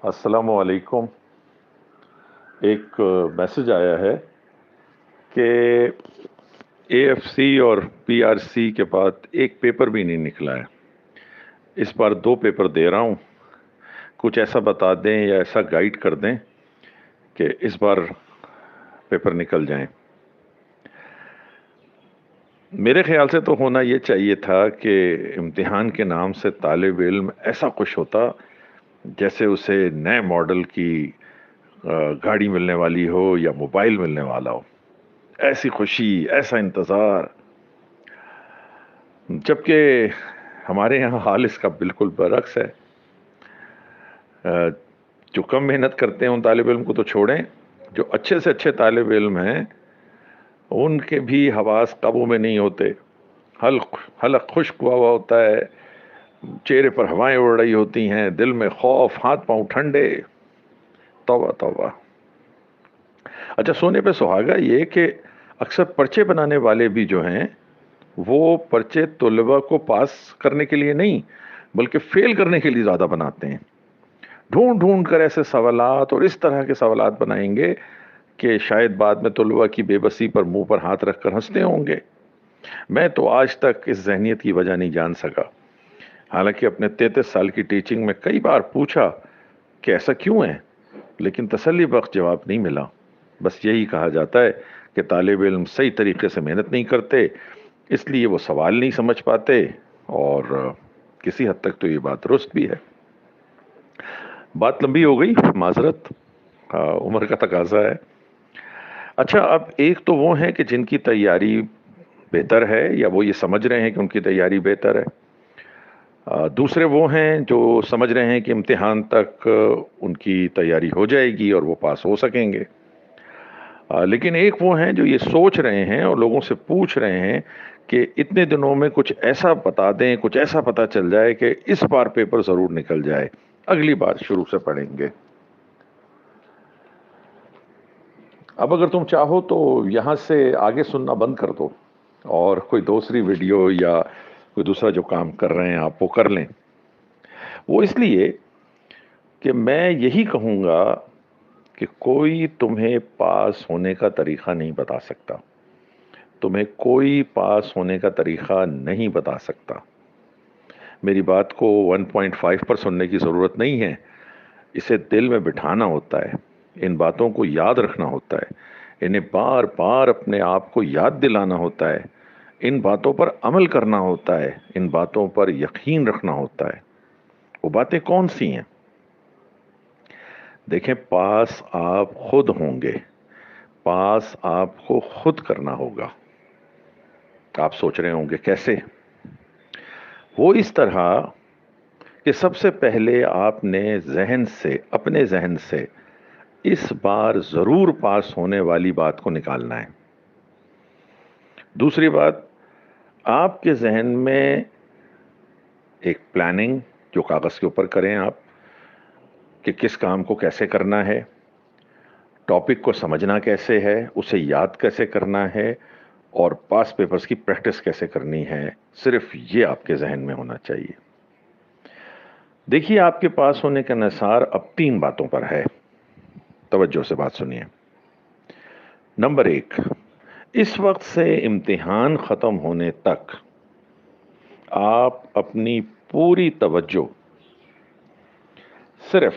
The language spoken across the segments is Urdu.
السلام علیکم۔ ایک میسج آیا ہے کہ اے ایف سی اور پی آر سی کے بعد ایک پیپر بھی نہیں نکلا ہے۔ اس بار 2 پیپر دے رہا ہوں، کچھ ایسا بتا دیں یا ایسا گائیڈ کر دیں کہ اس بار پیپر نکل جائیں۔ میرے خیال سے تو ہونا یہ چاہیے تھا کہ امتحان کے نام سے طالب علم ایسا خوش ہوتا جیسے اسے نئے ماڈل کی گاڑی ملنے والی ہو یا موبائل ملنے والا ہو، ایسی خوشی، ایسا انتظار۔ جبکہ ہمارے یہاں حال اس کا بالکل برعکس ہے۔ جو کم محنت کرتے ہیں ان طالب علم کو تو چھوڑیں، جو اچھے سے اچھے طالب علم ہیں ان کے بھی حواس قابو میں نہیں ہوتے، حلق خشک ہوا ہوا ہوتا ہے، چہرے پر ہوائیں اڑ رہی ہوتی ہیں، دل میں خوف، ہاتھ پاؤں ٹھنڈے۔ توبہ توبہ۔ اچھا، سونے پہ سہاگا یہ کہ اکثر پرچے بنانے والے بھی جو ہیں وہ پرچے طلباء کو پاس کرنے کے لیے نہیں بلکہ فیل کرنے کے لیے زیادہ بناتے ہیں۔ ڈھونڈ ڈھونڈ کر ایسے سوالات اور اس طرح کے سوالات بنائیں گے کہ شاید بعد میں طلباء کی بے بسی پر منہ پر ہاتھ رکھ کر ہنستے ہوں گے۔ میں تو آج تک اس ذہنیت کی وجہ نہیں جان سکا، حالانکہ اپنے 33 سال کی ٹیچنگ میں کئی بار پوچھا کہ ایسا کیوں ہے، لیکن تسلی بخش جواب نہیں ملا۔ بس یہی کہا جاتا ہے کہ طالب علم صحیح طریقے سے محنت نہیں کرتے، اس لیے وہ سوال نہیں سمجھ پاتے، اور کسی حد تک تو یہ بات درست بھی ہے۔ بات لمبی ہو گئی، معذرت، عمر کا تقاضا ہے۔ اچھا، اب ایک تو وہ ہیں کہ جن کی تیاری بہتر ہے یا وہ یہ سمجھ رہے ہیں کہ ان کی تیاری بہتر ہے، دوسرے وہ ہیں جو سمجھ رہے ہیں کہ امتحان تک ان کی تیاری ہو جائے گی اور وہ پاس ہو سکیں گے، لیکن ایک وہ ہیں جو یہ سوچ رہے ہیں اور لوگوں سے پوچھ رہے ہیں کہ اتنے دنوں میں کچھ ایسا بتا دیں، کچھ ایسا پتا چل جائے کہ اس بار پیپر ضرور نکل جائے، اگلی بار شروع سے پڑھیں گے۔ اب اگر تم چاہو تو یہاں سے آگے سننا بند کر دو اور کوئی دوسری ویڈیو یا کوئی دوسرا جو کام کر رہے ہیں آپ وہ کر لیں۔ وہ اس لیے کہ میں یہی کہوں گا کہ کوئی تمہیں پاس ہونے کا طریقہ نہیں بتا سکتا، تمہیں کوئی پاس ہونے کا طریقہ نہیں بتا سکتا۔ میری بات کو 1.5 پر سننے کی ضرورت نہیں ہے، اسے دل میں بٹھانا ہوتا ہے، ان باتوں کو یاد رکھنا ہوتا ہے، انہیں بار بار اپنے آپ کو یاد دلانا ہوتا ہے، ان باتوں پر عمل کرنا ہوتا ہے، ان باتوں پر یقین رکھنا ہوتا ہے۔ وہ باتیں کون سی ہیں؟ دیکھیں، پاس آپ خود ہوں گے، پاس آپ کو خود کرنا ہوگا۔ آپ سوچ رہے ہوں گے کیسے؟ وہ اس طرح کہ سب سے پہلے آپ نے اپنے ذہن سے اس بار ضرور پاس ہونے والی بات کو نکالنا ہے۔ دوسری بات، آپ کے ذہن میں ایک پلاننگ جو کاغذ کے اوپر کریں آپ، کہ کس کام کو کیسے کرنا ہے، ٹاپک کو سمجھنا کیسے ہے، اسے یاد کیسے کرنا ہے، اور پاس پیپرز کی پریکٹس کیسے کرنی ہے، صرف یہ آپ کے ذہن میں ہونا چاہیے۔ دیکھیے، آپ کے پاس ہونے کا انحصار اب 3 باتوں پر ہے، توجہ سے بات سنیے۔ نمبر 1، اس وقت سے امتحان ختم ہونے تک آپ اپنی پوری توجہ صرف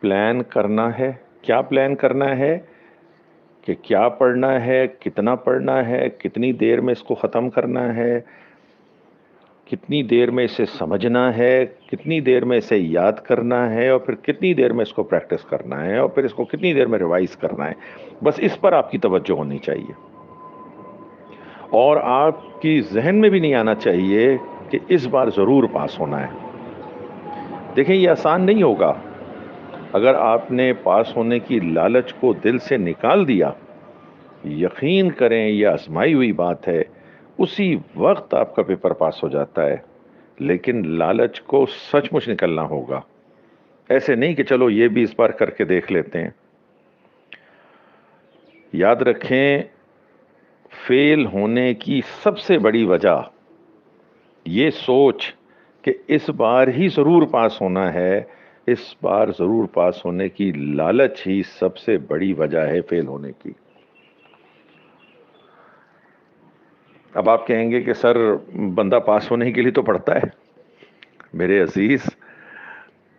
پلان کرنا ہے۔ کیا پلان کرنا ہے؟ کہ کیا پڑھنا ہے، کتنا پڑھنا ہے، کتنی دیر میں اس کو ختم کرنا ہے، کتنی دیر میں اسے سمجھنا ہے، کتنی دیر میں اسے یاد کرنا ہے، اور پھر کتنی دیر میں اس کو پریکٹس کرنا ہے، اور پھر اس کو کتنی دیر میں ریوائز کرنا ہے۔ بس اس پر آپ کی توجہ ہونی چاہیے، اور آپ کی ذہن میں بھی نہیں آنا چاہیے کہ اس بار ضرور پاس ہونا ہے۔ دیکھیں، یہ آسان نہیں ہوگا۔ اگر آپ نے پاس ہونے کی لالچ کو دل سے نکال دیا، یقین کریں یہ آزمائی ہوئی بات ہے، اسی وقت آپ کا پیپر پاس ہو جاتا ہے۔ لیکن لالچ کو سچ مچ نکلنا ہوگا، ایسے نہیں کہ چلو یہ بھی اس بار کر کے دیکھ لیتے ہیں۔ یاد رکھیں، فیل ہونے کی سب سے بڑی وجہ یہ سوچ کہ اس بار ہی ضرور پاس ہونا ہے، اس بار ضرور پاس ہونے کی لالچ ہی سب سے بڑی وجہ ہے فیل ہونے کی۔ اب آپ کہیں گے کہ سر بندہ پاس ہونے کے لیے تو پڑھتا ہے۔ میرے عزیز،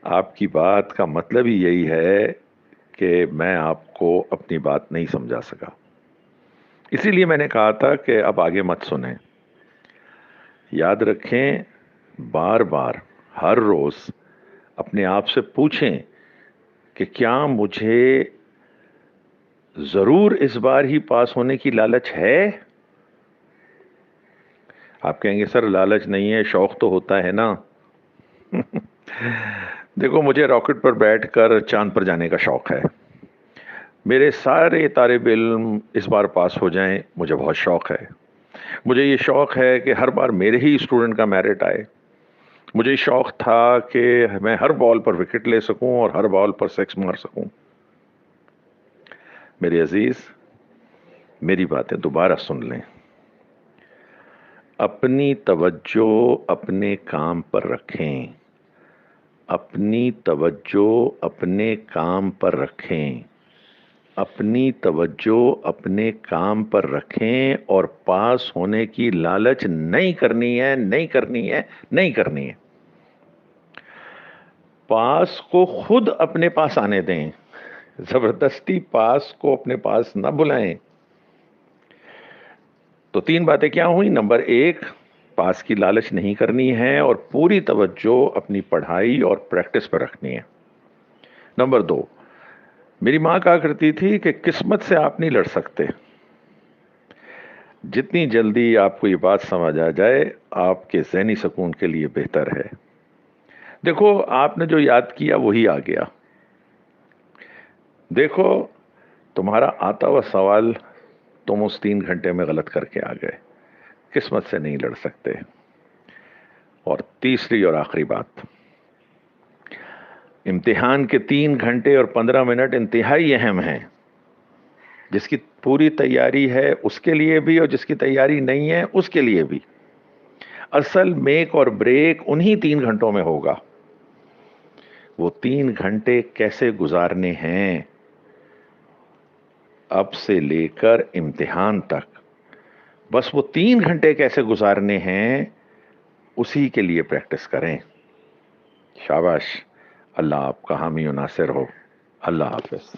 آپ کی بات کا مطلب ہی یہی ہے کہ میں آپ کو اپنی بات نہیں سمجھا سکا، اسی لیے میں نے کہا تھا کہ اب آگے مت سنیں۔ یاد رکھیں، بار بار ہر روز اپنے آپ سے پوچھیں کہ کیا مجھے ضرور اس بار ہی پاس ہونے کی لالچ ہے؟ آپ کہیں گے سر لالچ نہیں ہے، شوق تو ہوتا ہے نا۔ دیکھو، مجھے راکٹ پر بیٹھ کر چاند پر جانے کا شوق ہے، میرے سارے طالب علم اس بار پاس ہو جائیں، مجھے بہت شوق ہے۔ مجھے یہ شوق ہے کہ ہر بار میرے ہی اسٹوڈنٹ کا میرٹ آئے۔ مجھے شوق تھا کہ میں ہر بال پر وکٹ لے سکوں اور ہر بال پر سکس مار سکوں۔ میرے عزیز، میری باتیں دوبارہ سن لیں۔ اپنی توجہ اپنے کام پر رکھیں، اپنی توجہ اپنے کام پر رکھیں، اپنی توجہ اپنے کام پر رکھیں اور پاس ہونے کی لالچ نہیں کرنی ہے، نہیں کرنی ہے، نہیں کرنی ہے۔ پاس کو خود اپنے پاس آنے دیں، زبردستی پاس کو اپنے پاس نہ بلائیں۔ تو 3 باتیں کیا ہوئیں؟ نمبر 1، پاس کی لالچ نہیں کرنی ہے اور پوری توجہ اپنی پڑھائی اور پریکٹس پر رکھنی ہے۔ نمبر 2، میری ماں کہا کرتی تھی کہ قسمت سے آپ نہیں لڑ سکتے۔ جتنی جلدی آپ کو یہ بات سمجھ آ جائے، آپ کے ذہنی سکون کے لیے بہتر ہے۔ دیکھو، آپ نے جو یاد کیا وہی آ گیا۔ دیکھو، تمہارا آتا ہوا سوال تم اس 3 گھنٹے میں غلط کر کے آ گئے، قسمت سے نہیں لڑ سکتے۔ اور تیسری اور آخری بات، امتحان کے 3 گھنٹے اور 15 منٹ انتہائی اہم ہیں۔ جس کی پوری تیاری ہے اس کے لیے بھی، اور جس کی تیاری نہیں ہے اس کے لیے بھی۔ اصل میک اور بریک انہی 3 گھنٹوں میں ہوگا۔ وہ 3 گھنٹے کیسے گزارنے ہیں اب سے لے کر امتحان تک، بس وہ 3 گھنٹے کیسے گزارنے ہیں اسی کے لیے پریکٹس کریں۔ شاباش، اللہ آپ کا حامی و ناصر ہو۔ اللہ حافظ۔